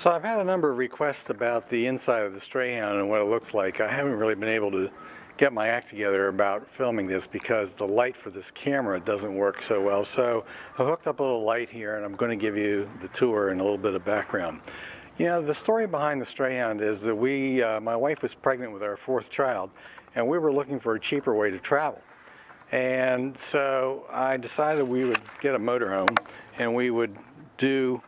So I've had a number of requests about the inside of the Strayhound and what it looks like. I haven't really been able to get my act together about filming this because the light for this camera doesn't work so well. So I hooked up a little light here and I'm going to give you the tour and a little bit of background. You know, the story behind the Strayhound is that my wife was pregnant with our fourth child and we were looking for a cheaper way to travel. And so I decided we would get a motorhome and we would do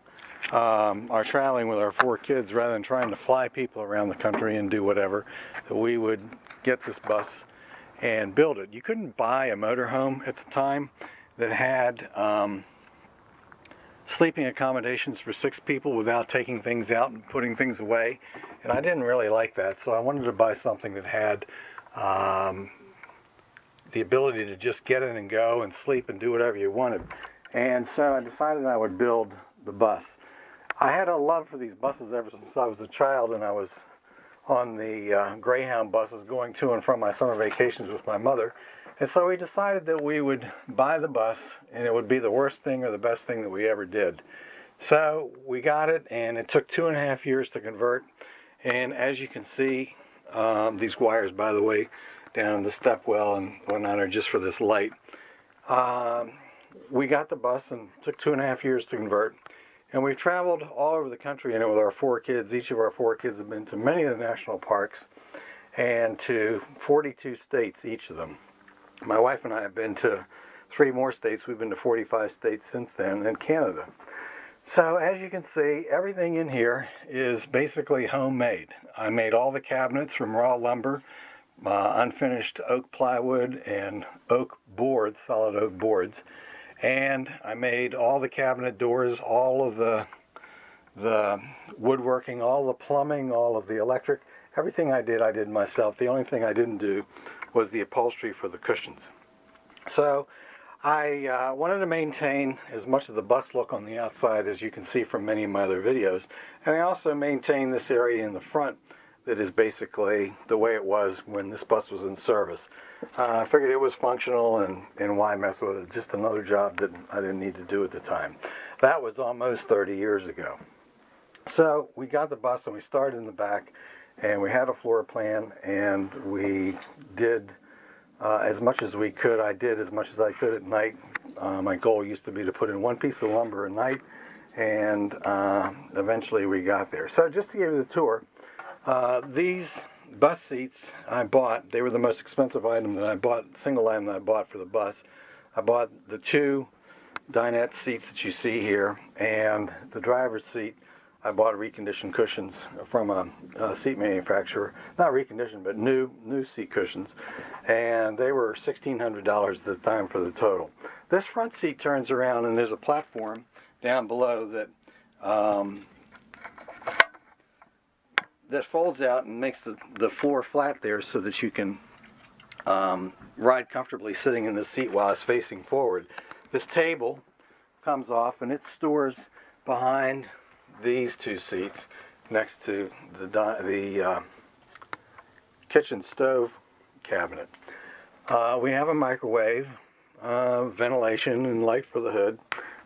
our traveling with our four kids rather than trying to fly people around the country and do whatever. We would get this bus and build it. You couldn't buy a motorhome at the time that had sleeping accommodations for 6 people without taking things out and putting things away, and I didn't really like that, so I wanted to buy something that had the ability to just get in and go and sleep and do whatever you wanted. And so I decided I would build the bus. I had a love for these buses ever since I was a child, and I was on the Greyhound buses going to and from my summer vacations with my mother. And so we decided that we would buy the bus and it would be the worst thing or the best thing that we ever did. So we got it, and it took 2.5 years to convert. And as you can see, these wires, by the way, down in the stepwell and whatnot are just for this light. We got the bus and it took 2.5 years to convert. And we've traveled all over the country in it with our 4 kids. Each of our 4 kids have been to many of the national parks and to 42 states, each of them. My wife and I have been to 3 more states. We've been to 45 states since then, and Canada. So as you can see, everything in here is basically homemade. I made all the cabinets from raw lumber, unfinished oak plywood and oak boards, solid oak boards. And I made all the cabinet doors, all of the woodworking, all the plumbing, all of the electric. Everything I did myself. The only thing I didn't do was the upholstery for the cushions. So I wanted to maintain as much of the bus look on the outside as you can see from many of my other videos. And I also maintained this area in the front that is basically the way it was when this bus was in service. I figured it was functional, and why mess with it? Just another job that I didn't need to do at the time. That was almost 30 years ago. So we got the bus and we started in the back, and we had a floor plan, and we did as much as we could. I did as much as I could at night. My goal used to be to put in 1 piece of lumber a night, and eventually we got there. So just to give you the tour, these bus seats I bought, they were the most expensive item that I bought, single item that I bought for the bus. I bought the 2 dinette seats that you see here, and the driver's seat, I bought reconditioned cushions from a seat manufacturer. Not reconditioned, but new seat cushions. And they were $1,600 at the time for the total. This front seat turns around and there's a platform down below that folds out and makes the floor flat there so that you can ride comfortably sitting in the seat while it's facing forward. This table comes off and it stores behind these 2 seats next to the kitchen stove cabinet. We have a microwave, ventilation and light for the hood.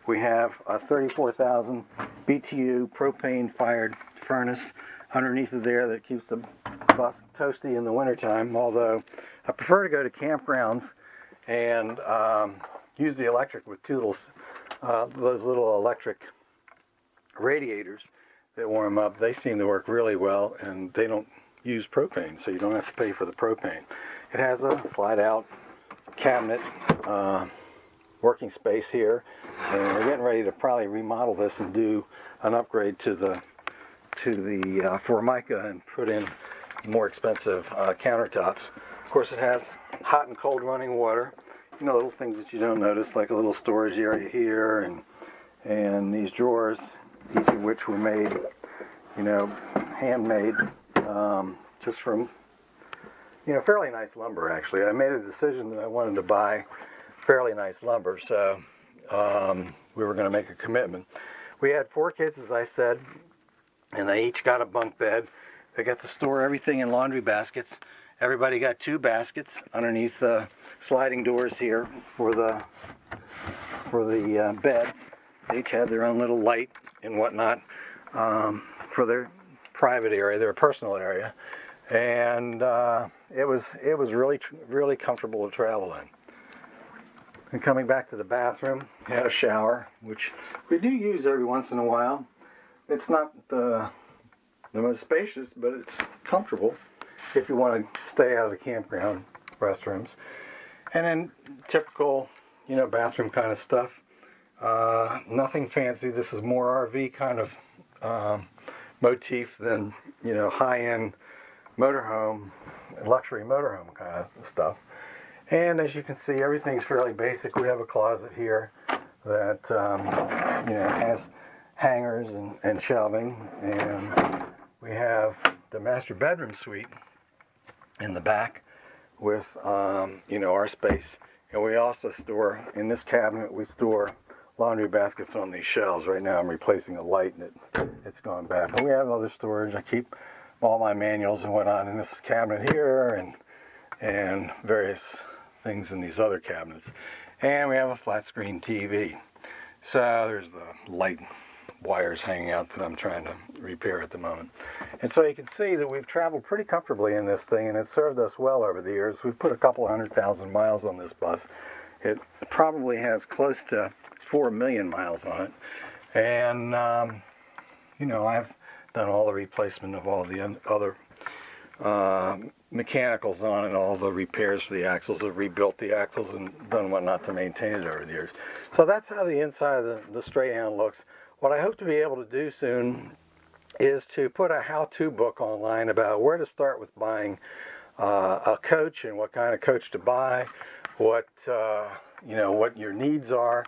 We have a 34,000 BTU propane fired furnace underneath of there that keeps the bus toasty in the wintertime, although I prefer to go to campgrounds and use the electric with those little electric radiators that warm up. They seem to work really well, and they don't use propane, so you don't have to pay for the propane. It has a slide out cabinet working space here, and we're getting ready to probably remodel this and do an upgrade to the Formica and put in more expensive countertops. Of course, it has hot and cold running water. You know, little things that you don't notice, like a little storage area here, and these drawers, each of which were made, you know, handmade, just from, you know, fairly nice lumber. Actually, I made a decision that I wanted to buy fairly nice lumber, so we were going to make a commitment. We had 4 kids, as I said, and they each got a bunk bed. They got to store everything in laundry baskets. Everybody got 2 baskets underneath the sliding doors here for the bed. They each had their own little light and whatnot. for their private area, their personal area, and it was really comfortable to travel in. And coming back to the bathroom, we had a shower, which we do use every once in a while. It's not the most spacious, but it's comfortable if you want to stay out of the campground restrooms. And then typical, bathroom kind of stuff. Nothing fancy. This is more RV kind of motif than, high-end motorhome, luxury motorhome kind of stuff. And as you can see, everything's fairly basic. We have a closet here that, has hangers and shelving. And we have the master bedroom suite in the back with, our space. And we also store, in this cabinet, we store laundry baskets on these shelves. Right now I'm replacing a light and it's gone bad. But we have other storage. I keep all my manuals and whatnot in this cabinet here and various things in these other cabinets. And we have a flat screen TV. So there's the light wires hanging out that I'm trying to repair at the moment. And so you can see that we've traveled pretty comfortably in this thing, and it's served us well over the years. We've put a couple 100,000 miles on this bus. It probably has close to 4 million miles on it. And, I've done all the replacement of all the other mechanicals on it, all the repairs for the axles. I've rebuilt the axles and done whatnot to maintain it over the years. So that's how the inside of the Strayhound looks. What I hope to be able to do soon is to put a how-to book online about where to start with buying a coach and what kind of coach to buy, what your needs are,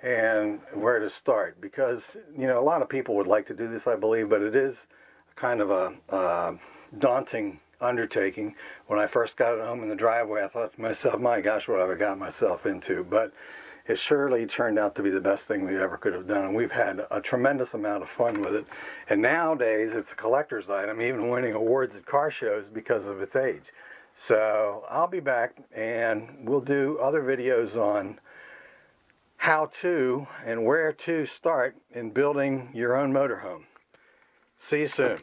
and where to start. Because a lot of people would like to do this, I believe, but it is kind of a daunting undertaking. When I first got it home in the driveway, I thought to myself, my gosh, what have I got myself into? But it surely turned out to be the best thing we ever could have done, and we've had a tremendous amount of fun with it. And nowadays it's a collector's item, even winning awards at car shows because of its age. So I'll be back and we'll do other videos on how to and where to start in building your own motorhome. See you soon.